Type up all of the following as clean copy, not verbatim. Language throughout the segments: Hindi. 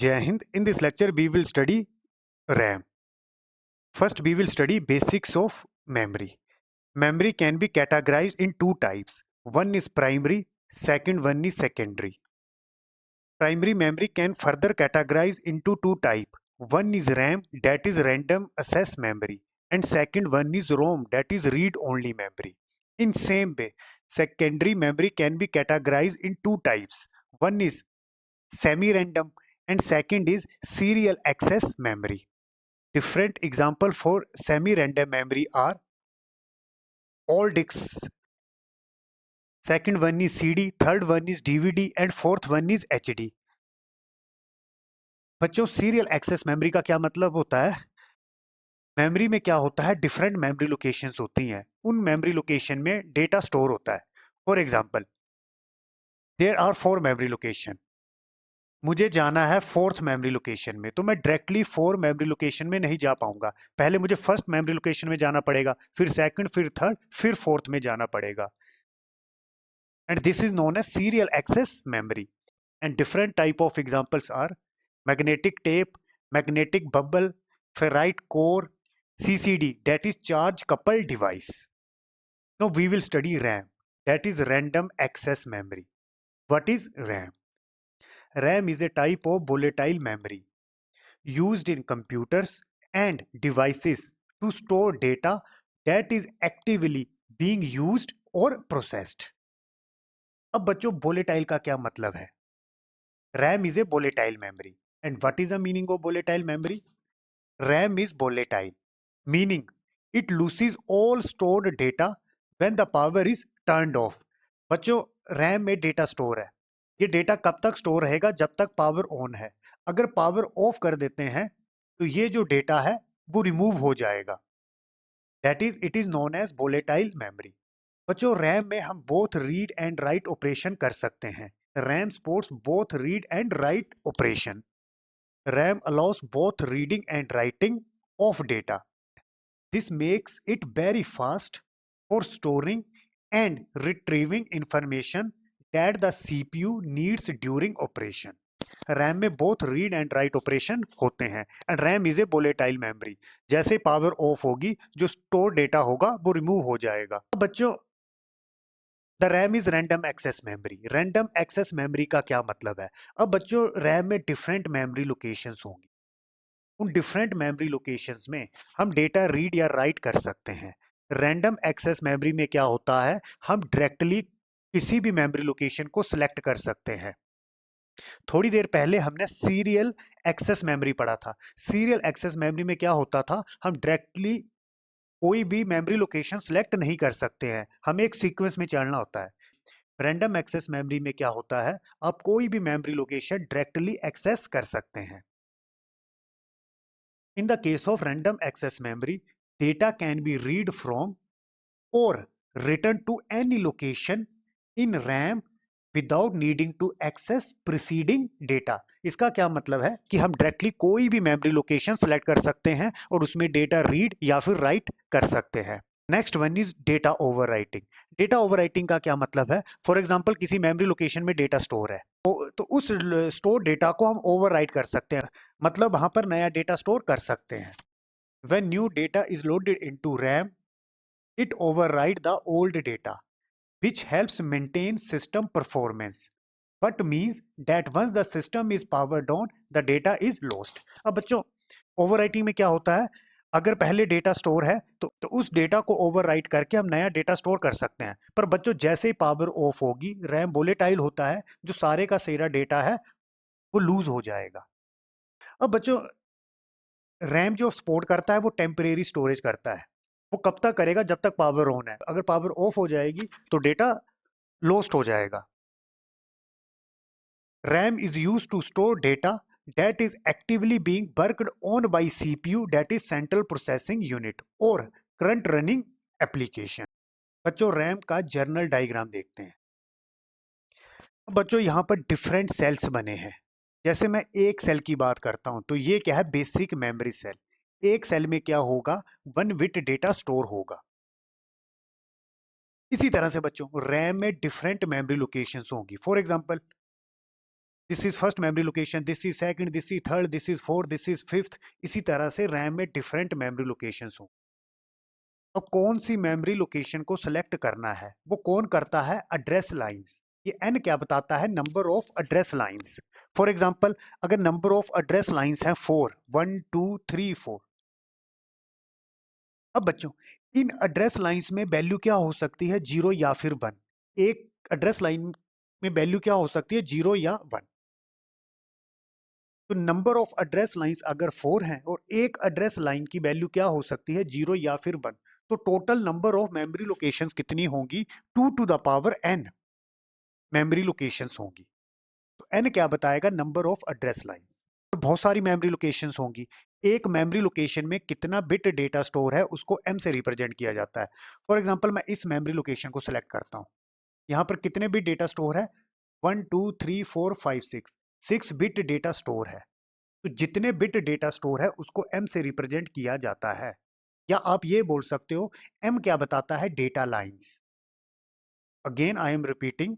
Jai Hind. In this lecture, we will study RAM. First, we will study basics of memory. Memory can be categorized in two types. One is primary, second one is secondary. Primary memory can further categorize into two types. One is RAM, that is random access memory, and second one is ROM, that is read-only memory. In same way, secondary memory can be categorized in two types. One is semi-random and second is serial access memory. Different example for semi-random memory are all disks. Second one is CD, third one is DVD and fourth one is HD. बच्चों सीरियल एक्सेस मेमोरी का क्या मतलब होता है? मेमोरी में क्या होता है, डिफरेंट मेमोरी लोकेशंस होती हैं, उन मेमोरी लोकेशन में डेटा स्टोर होता है. For example there are 4 memory location. मुझे जाना है फोर्थ मेमोरी लोकेशन में, तो मैं डायरेक्टली 4 मेमोरी लोकेशन में नहीं जा पाऊंगा. पहले मुझे फर्स्ट मेमोरी लोकेशन में जाना पड़ेगा, फिर सेकंड, फिर थर्ड, फिर फोर्थ में जाना पड़ेगा. And this is known as serial access memory. And different type of examples are magnetic tape, magnetic bubble, ferrite core, CCD, that is charge coupled device. Now we will study RAM, that is random access memory. What is RAM? RAM is a type of volatile memory used in computers and devices to store data that is actively being used or processed. अब बच्चों volatile का क्या मतलब है? RAM is a volatile memory. And what is the meaning of volatile memory? RAM is volatile, meaning it loses all stored data when the power is turned off. बच्चों रैम में डेटा स्टोर है, ये डेटा कब तक स्टोर रहेगा? जब तक पावर ऑन है. अगर पावर ऑफ कर देते हैं तो ये जो डेटा है वो रिमूव हो जाएगा. That is it is known as volatile memory. बच्चों रैम में हम both read and write operation कर सकते हैं. RAM supports both read and write operation. RAM allows both reading and writing of data. This makes it very fast for storing and retrieving information that the CPU needs during operation. RAM में both read and write operation होते हैं. And RAM is a volatile memory. जैसे पावर ऑफ होगी जो स्टोर डेटा होगा वो रिमूव हो जाएगा. बच्चों the RAM is random access memory. Random access memory का क्या मतलब है? अब बच्चों रैम में डिफरेंट मेमोरी लोकेशंस होंगी. उन डिफरेंट मेमोरी लोकेशंस में हम डेटा रीड या राइट कर सकते हैं. रैंडम एक्सेस मेमोरी में क्या होता है, हम डायरेक्टली किसी भी मेमोरी लोकेशन को सिलेक्ट कर सकते हैं. थोड़ी देर पहले हमने सीरियल एक्सेस मेमोरी पढ़ा था. सीरियल एक्सेस मेमोरी में क्या होता था, हम डायरेक्टली कोई भी मेमोरी लोकेशन सिलेक्ट नहीं कर सकते हैं, हमें एक सीक्वेंस में चलना होता है. रैंडम एक्सेस मेमोरी में क्या होता है, आप कोई भी मेमोरी लोकेशन डायरेक्टली एक्सेस कर सकते हैं. In the case of random access memory, data can be read from or written to any location in RAM without needing to access preceding data. इसका क्या मतलब है कि हम डायरेक्टली कोई भी मेमोरी लोकेशन सेलेक्ट कर सकते हैं और उसमें डेटा रीड या फिर राइट कर सकते हैं. Next one is data overwriting. Data overwriting का क्या मतलब है? फॉर एग्जांपल किसी मेमोरी लोकेशन में डेटा स्टोर है, तो उस स्टोर डेटा को हम ओवरराइट कर सकते हैं, मतलब वहां पर नया डेटा स्टोर कर सकते हैं. When new data is loaded into RAM, it override the old data, which helps maintain system performance, but means that once the system is powered on, the data is lost. अब बच्चों ओवरराइटिंग में क्या होता है, अगर पहले डेटा स्टोर है तो उस डेटा को ओवरराइट करके हम नया डेटा स्टोर कर सकते हैं. पर बच्चों जैसे ही पावर ऑफ होगी, रैम वोलेटाइल होता है, जो सारे का सारा डेटा है वो लूज हो जाएगा. अब बच्चों रैम जो सपोर्ट करता है वो टेम्परेरी स्टोरेज करता है. वो कब तक करेगा? जब तक पावर ऑन है. अगर पावर ऑफ हो जाएगी तो डेटा लॉस्ट हो जाएगा. RAM is used to store data that is actively being worked on by CPU, that is Central Processing Unit, or current running application. बच्चों रैम का जर्नल डायग्राम देखते हैं. बच्चों यहाँ पर डिफरेंट सेल्स बने हैं. जैसे मैं एक सेल की बात करता हूं तो ये क्या है, बेसिक मेमोरी सेल. एक सेल में क्या होगा, 1 बिट डेटा स्टोर होगा. इसी तरह से बच्चों रैम में डिफरेंट मेमोरी लोकेशंस होंगी. For example this is first memory location, this is second, this is third, this is fourth, this is fifth. इसी तरह से रैम में डिफरेंट मेमोरी लोकेशंस हो। अब कौन सी मेमोरी लोकेशन को सिलेक्ट करना है वो कौन करता है? Address lines. ये एन क्या बताता है? Number of address lines. For example अगर नंबर ऑफ एड्रेस लाइंस है 4, 1 2 3 4। अब बच्चों इन एड्रेस लाइंस में वैल्यू क्या हो सकती है? 0 या फिर 1। एक एड्रेस लाइन में वैल्यू क्या हो सकती है? 0 या 1। तो नंबर ऑफ एड्रेस लाइंस अगर 4 हैं और एक एड्रेस लाइन की वैल्यू क्या हो सकती है? 0 या फिर 1। तो total number of memory locations कितनी होंगी? 2 to the power n memory locations होंगी। तो n क्या बताएगा? Number of address lines. तो बहुत सारी मेमोरी लोकेशंस होंगी। एक मेमोरी लोकेशन में कितना बिट डेटा स्टोर है उसको m से रिप्रेजेंट किया जाता है। फॉर एग्जांपल मैं इस मेमोरी लोकेशन को सिलेक्ट करता हूं। यहाँ पर कितने बिट डेटा स्टोर है? 1 2 3 4 5 6। 6 बिट डेटा स्टोर है। तो जितने बिट डेटा स्टोर है उसको m से रिप्रेजेंट किया जाता है। या आप ये बोल सकते हो m क्या बताता है? Data lines. Again I am repeating,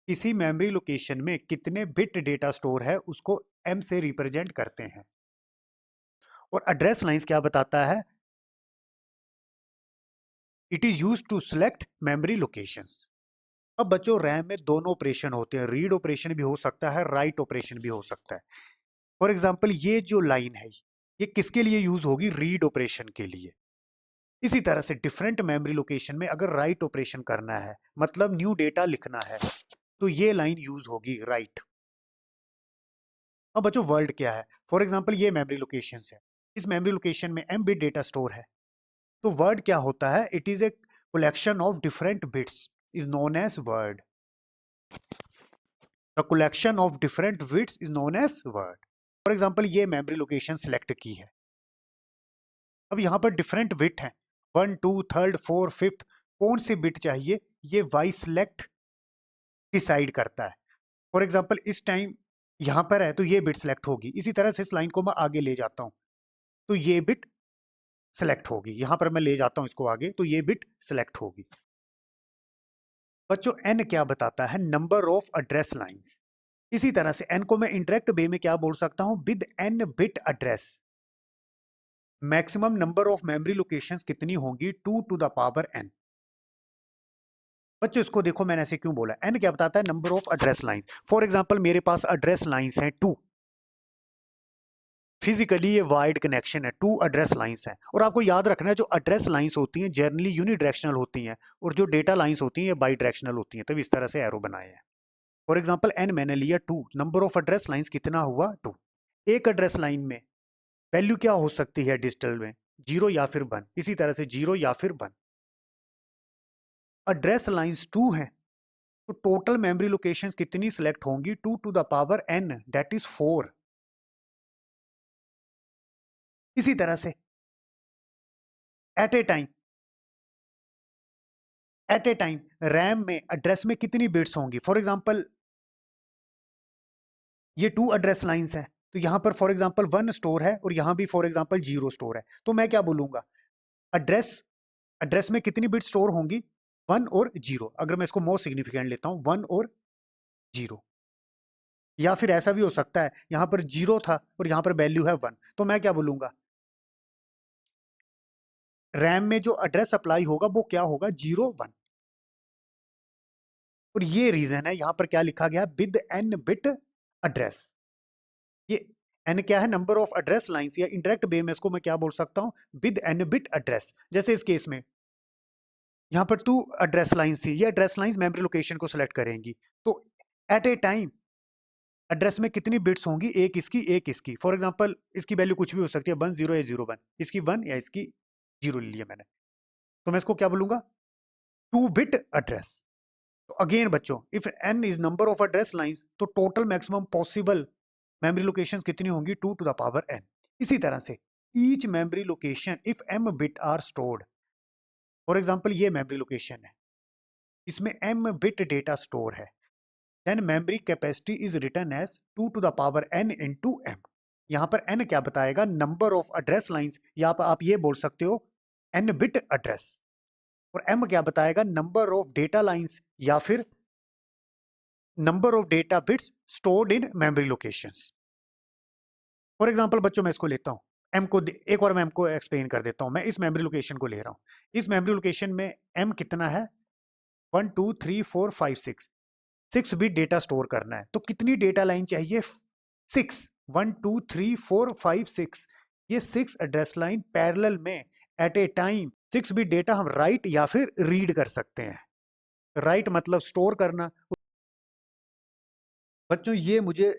किसी मेमोरी लोकेशन में कितने बिट डेटा स्टोर है उसको m से रिप्रेजेंट करते हैं। और एड्रेस लाइंस क्या बताता है? It is used to select memory locations. अब बच्चों रैम में दोनों ऑपरेशन होते हैं, रीड ऑपरेशन भी हो सकता है, राइट ऑपरेशन भी हो सकता है। फॉर एग्जांपल ये जो लाइन है ये किसके लिए यूज होगी? रीड ऑपरेशन के लिए। इसी तरह से डिफरेंट मेमोरी लोकेशन में अगर राइट ऑपरेशन करना है मतलब न्यू डेटा लिखना है तो ये लाइन यूज होगी राइट। अब बच्चों वर्ल्ड क्या है? फॉर एग्जांपल ये मेमोरी लोकेशन है, इस मेमोरी लोकेशन में m बिट डेटा स्टोर है। तो वर्ड क्या होता है? It is a collection of different bits is known as word. The collection of different bits is known as word. For example ये मेमोरी लोकेशन सिलेक्ट की है। अब यहाँ पर डिफरेंट बिट हैं, 1 2 3 4 5। कौन सी बिट चाहिए ये वाई सिलेक्ट डिसाइड करता है। फॉर एग्जांपल इस टाइम यहाँ पर है तो ये बिट सिलेक्ट होगी। इसी तरह से इस लाइन को मैं आगे ले जाता हूँ तो ये बिट सिलेक्ट होगी। यहाँ पर मैं ले जाता हूँ इसको आगे तो ये बिट सिलेक्ट होगी। बच्चों n क्या बताता है? Number of address lines. इसी तरह से n को मैं इंडायरेक्ट वे में क्या बोल सकता हूँ? With n bit address. Maximum number of memory locations कितनी होंगी? 2 टू द पावर n। बच्चों इसको देखो मैंने ऐसे क्यों बोला? n क्या बताता है? Number of address lines. For example मेरे पास एड्रेस लाइंस हैं 2। फिजिकली ये वाइड कनेक्शन है, 2 एड्रेस लाइंस हैं। और आपको याद रखना है जो एड्रेस लाइंस होती हैं जनरली यूनिडायरेक्शनल होती हैं और जो डेटा लाइंस होती हैं ये बाई डायरेक्शनल होती हैं। तब इस तरह से एरो बनाए हैं। फॉर एग्जांपल n मैंने लिया 2, नंबर ऑफ एड्रेस लाइंस कितना हुआ? 2। एक एड्रेस लाइन में वैल्यू क्या हो सकती है डिजिटल में? 0 या फिर 1। इसी तरह से 0 या फिर 1। एड्रेस लाइंस 2 हैं तो टोटल मेमोरी लोकेशंस कितनी सिलेक्ट होंगी? 2 to the power n that is 4। इसी तरह से एट ए टाइम रैम में एड्रेस में कितनी बिट्स होंगी? फॉर एग्जांपल ये 2 एड्रेस लाइंस है तो यहां पर फॉर एग्जांपल 1 स्टोर है और यहां भी फॉर एग्जांपल 0 स्टोर है। तो मैं क्या बोलूंगा? एड्रेस एड्रेस में कितनी बिट स्टोर होंगी? 1 और 0। अगर मैं इसको मोस्ट सिग्निफिकेंट लेता हूं 1 और 0। या फिर ऐसा भी हो सकता है यहां पर 0 था और यहां पर वैल्यू है 1। तो मैं क्या बोलूंगा? रैम में जो एड्रेस अप्लाई होगा वो क्या होगा? 0 1। और ये रीजन है यहां पर क्या लिखा गया? With n bit address. ये n क्या है? Number of address lines. या इंडायरेक्ट वे में इसको मैं क्या बोल सकता हूं? With n bit address. जैसे इस केस में यहाँ पर 2 एड्रेस लाइंस थी, ये एड्रेस लाइंस मेमोरी लोकेशन को सिलेक्ट करेंगी। तो एट ए टाइम एड्रेस में कितनी बिट्स होंगी? एक इसकी एक इसकी। फॉर एग्जांपल इसकी वैल्यू कुछ भी हो सकती है, 1 0 या 0 1। इसकी 1 या इसकी 0 ले लिया मैंने। तो मैं इसको क्या बोलूंगा? 2 बिट एड्रेस। तो अगेन बच्चों if n is number of address lines तो total maximum possible memory locations कितनी होंगी? 2 टू द पावर n। इसी तरह से each memory location if m bit are stored. For example ये मेमोरी लोकेशन है, इसमें m बिट डेटा स्टोर है। then memory capacity is written as 2 to the power n into m। यहाँ पर n क्या बताएगा? Number of address lines. या आप ये बोल सकते हो n बिट एड्रेस। और m क्या बताएगा? नंबर ऑफ डेटा लाइंस या फिर number of data bits stored in memory locations. For example बच्चों मैं इसको लेता हूँ, एम को एक बार मैं एम को एक्सप्लेन कर देता हूँ। मैं इस मेमोरी लोकेशन को ले रहा हूँ। इस मेमोरी लोकेशन में एम कितना है, 1 2 3 4 5 6, 6 बिट डेटा स्टोर करना है। तो कितनी डेटा लाइन चाहिए, 6, 1 2 3 4 5 6। ये 6 एड्रेस लाइन पैरेलल में at a time 6 bit data हम राइट या फिर रीड कर सकते हैं। राइट मतलब स्टोर करना। बच्चों ये मुझे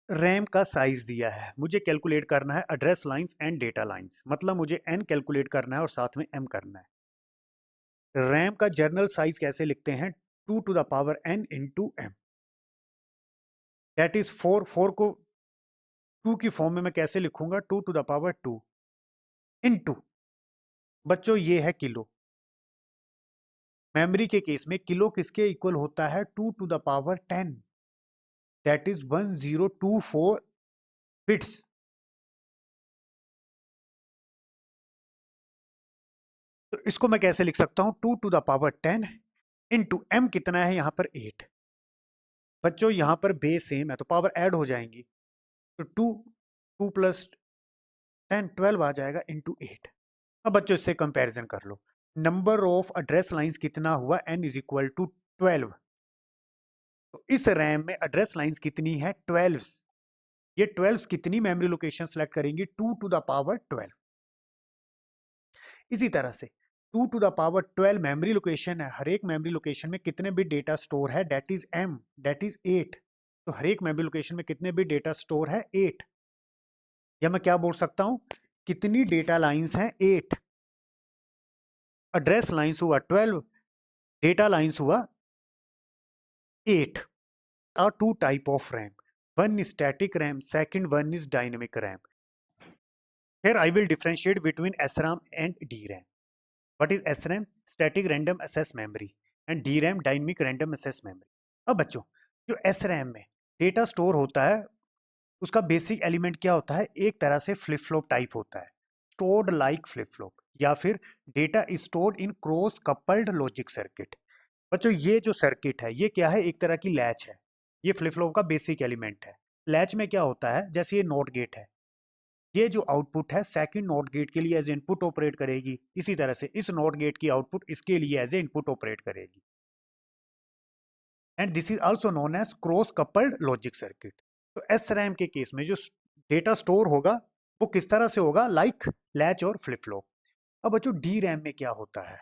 रैम का साइज दिया है, मुझे कैलकुलेट करना है address lines and data lines, मतलब मुझे एन कैलकुलेट करना है और साथ में एम करना है। रैम का जर्नल साइज कैसे लिखते हैं, 2 to the power n into M, that is 4। 4 को 2 की फॉर्म में मैं कैसे लिखूंगा, 2 to the power 2 इंटू, बच्चों ये है किलो। मेमोरी के केस में किलो किसके इक्वल होता है, 2 to the power 10, that is 1024 bits. तो इसको मैं कैसे लिख सकता हूं, 2 to the power 10 into M कितना है यहाँ पर 8। बच्चों यहाँ पर बेस सेम है तो पावर ऐड हो जाएंगी, तो 2, 2 + 10 12 आ जाएगा इंटू 8। अब बच्चों इससे कंपैरिजन कर लो, नंबर ऑफ एड्रेस लाइंस कितना हुआ, n इज इक्वल टू 12। तो इस रैम में एड्रेस लाइंस कितनी है, 12। ये 12 कितनी मेमोरी लोकेशन सेलेक्ट करेंगी, 2 to the power 12। इसी तरह से 2 to the power 12 memory location है, हर एक मेमोरी लोकेशन में कितने बिट डेटा स्टोर है, that is m, that is 8। तो हर एक मेमोरी लोकेशन में कितने बिट डेटा स्टोर है, 8। या मैं क्या बोल सकता हूं, कितनी डेटा लाइंस हैं, 8। एड्रेस लाइंस हुआ 12, डेटा लाइंस हुआ 8। Are two type of RAM, one is static RAM, second one is dynamic RAM. Here I will differentiate between SRAM and DRAM. What is SRAM? Static Random Access Memory, and DRAM Dynamic Random Access Memory. अब बच्चों जो SRAM में डेटा स्टोर होता है उसका बेसिक एलिमेंट क्या होता है, एक तरह से फ्लिप फ्लॉप टाइप होता है, स्टोर्ड लाइक फ्लिप फ्लॉप, या फिर data is stored in cross coupled logic circuit. बच्चों ये जो सर्किट है ये क्या है, एक तरह की लैच है, ये फ्लिप फ्लॉप का बेसिक एलिमेंट है। लैच में क्या होता है, जैसे ये नॉट गेट है, ये जो आउटपुट है सेकंड नॉट गेट के लिए एज इनपुट ऑपरेट करेगी, इसी तरह से इस नॉट गेट की आउटपुट इसके लिए एज ए इनपुट ऑपरेट करेगी, and this is also known as cross coupled logic circuit. तो एस रैम के केस में जो डेटा स्टोर होगा वो किस तरह से होगा, लाइक लैच और फ्लिप फ्लॉप। अब बच्चों डी रैम में क्या होता है,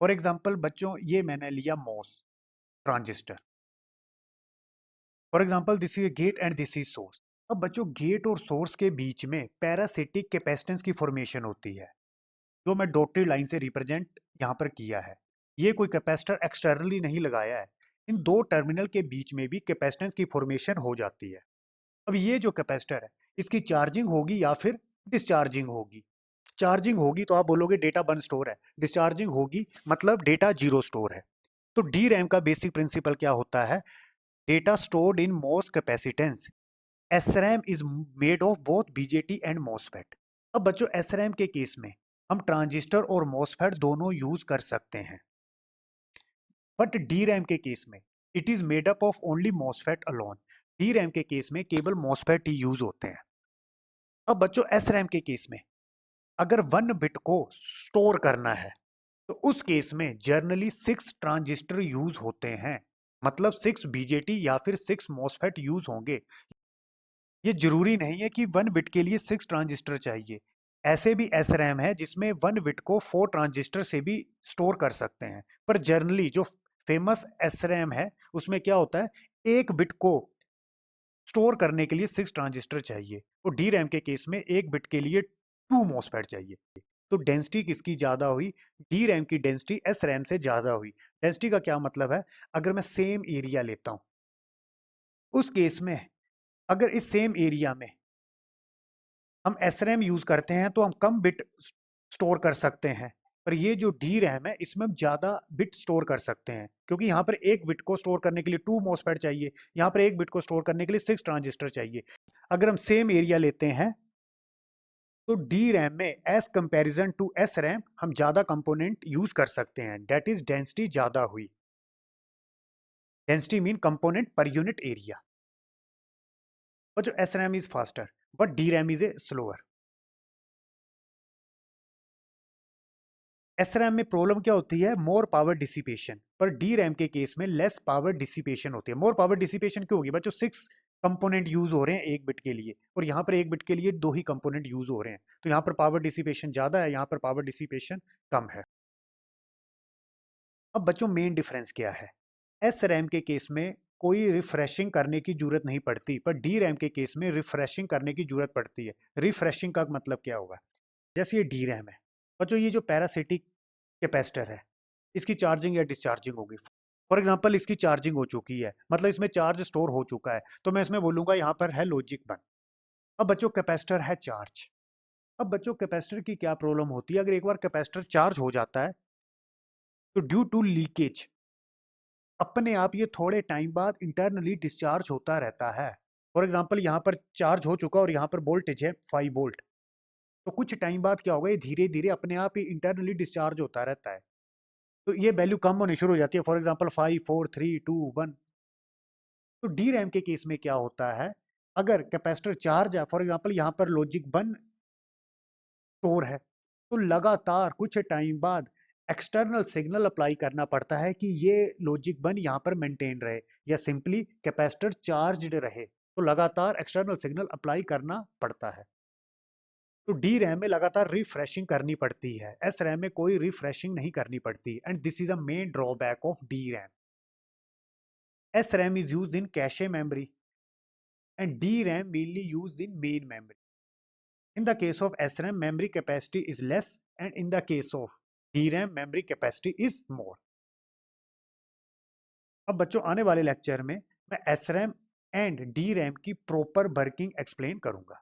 फॉर एग्जाम्पल बच्चों ये मैंने लिया MOS transistor, for example this is gate and this is source. अब बच्चों गेट और सोर्स के बीच में पैरासिटिक कैपेसिटेंस की फॉर्मेशन होती है, जो मैं डॉटेड लाइन से रिप्रेजेंट यहाँ पर किया है। ये कोई कैपेसिटर एक्सटर्नली नहीं लगाया है, इन दो टर्मिनल के बीच में भी कैपेसिटेंस की फॉर्मेशन हो जाती है। अब ये जो कैपेसिटर है इसकी चार्जिंग होगी या फिर डिस्चार्जिंग होगी। चार्जिंग होगी तो आप बोलोगे डेटा 1 स्टोर है, डिस्चार्जिंग होगी मतलब डेटा 0 स्टोर है। तो डी रैम का बेसिक प्रिंसिपल क्या होता है, data stored in most capacitance. SRAM is made of both BJT and MOSFET. अब बच्चों एसरैम के केस में हम ट्रांजिस्टर और मॉसफेट दोनों यूज कर सकते हैं, बट डी रैम के केस में it is made up of only MOSFET alone. D RAM के केस में केवल मॉसफेट ही यूज होते हैं। अब बच्चों एस रैम के केस में अगर 1 बिट को स्टोर करना है तो उस केस में जर्नली 6 ट्रांजिस्टर यूज होते हैं, मतलब 6 बीजेटी या फिर 6 मॉसफेट यूज होंगे। ये जरूरी नहीं है कि 1 बिट के लिए 6 ट्रांजिस्टर चाहिए, ऐसे भी एस रैम है जिसमें 1 बिट को 4 ट्रांजिस्टर से भी स्टोर कर सकते हैं। पर जनरली जो फेमस एस रैम है उसमें क्या होता है, 1 बिट को स्टोर करने के लिए 6 ट्रांजिस्टर चाहिए, और डी रैम के केस में 1 बिट के लिए 2 मॉसफेट चाहिए। तो डेंसिटी किसकी ज्यादा हुई, डी रैम की डेंसिटी एस रैम से ज्यादा हुई। डेंसिटी का क्या मतलब है, अगर मैं सेम एरिया लेता हूं उस केस में अगर इस सेम एरिया में हम एसरैम यूज करते हैं तो हम कम बिट स्टोर कर सकते हैं, पर ये जो डी रैम है इसमें हम ज्यादा बिट स्टोर कर सकते हैं, क्योंकि यहाँ पर 1 बिट को स्टोर करने के लिए 2 मॉसफेट चाहिए, यहाँ पर 1 बिट को स्टोर करने के लिए 6 ट्रांजिस्टर चाहिए। अगर हम सेम एरिया लेते हैं तो डी रैम में as comparison to S RAM हम ज्यादा कंपोनेंट यूज कर सकते हैं, डेट इज डेंसिटी ज्यादा हुई। Density mean component per unit area. और जो SRAM is faster but DRAM is a slower. SRAM में प्रॉब्लम क्या होती है? More power dissipation. पर DRAM के केस में लेस पावर डिसिपेशन होती है। मोर पावर डिसिपेशन क्यों होगी बच्चों? 6 कंपोनेंट यूज हो रहे हैं एक बिट के लिए, और यहाँ पर एक बिट के लिए 2 ही कंपोनेंट यूज हो रहे हैं, तो यहाँ पर पावर डिसिपेशन ज्यादा है, यहाँ पर पावर डिसिपेशन कम है। अब बच्चों मेन डिफरेंस क्या है? SRAM के केस में कोई रिफ्रेशिंग करने की जरूरत नहीं पड़ती, पर DRAM के केस में रिफ्रेशिंग करने की जरूरत पड़ती है। रिफ्रेशिंग का मतलब क्या होगा? जैसे ये DRAM है बच्चों, ये जो पैरासिटिक कैपेसिटर है, इसकी चार्जिंग या डिस्चार्जिंग होगी। फॉर एग्जांपल इसकी चार्जिंग हो चुकी है, मतलब इसमें चार्ज स्टोर हो चुका है, तो मैं इसमें बोलूंगा यहाँ पर है लॉजिक 1। अब बच्चों कैपेसिटर है चार्ज। अब बच्चों कैपेसिटर की क्या प्रॉब्लम होती है? अगर एक बार कैपेसिटर चार्ज हो जाता है तो ड्यू टू लीकेज अपने आप ये थोड़े टाइम बाद इंटरनली डिस्चार्ज होता रहता है। फॉर एग्जांपल यहाँ पर चार्ज हो चुका और यहाँ पर वोल्टेज है 5 वोल्ट, तो कुछ टाइम बाद क्या होगा, ये धीरे धीरे अपने आप ही इंटरनली डिस्चार्ज होता रहता है, तो ये वैल्यू कम होनी शुरू हो जाती है। For example 5 4 3 2 1। तो DRAM के केस में क्या होता है? अगर कैपेसिटर चार्ज है, फॉर एग्जांपल यहाँ पर लॉजिक 1 स्टोर है, तो लगातार कुछ टाइम बाद एक्सटर्नल सिग्नल अप्लाई करना पड़ता है कि ये लॉजिक 1 यहाँ पर मेंटेन रहे, या सिंपली कैपेसिटर चार्ज्ड रहे, तो लगातार एक्सटर्नल सिग्नल अप्लाई करना पड़ता है। तो DRAM में लगातार रिफ्रेशिंग करनी पड़ती है, SRAM में कोई रिफ्रेशिंग नहीं करनी पड़ती, and this is a main drawback of DRAM। SRAM is used in cache memory and DRAM mainly used in main memory. In the case of SRAM, memory capacity is less, and in the case of DRAM, memory capacity is more. अब बच्चों आने वाले लेक्चर में मैं SRAM एंड DRAM की प्रॉपर वर्किंग एक्सप्लेन करूंगा।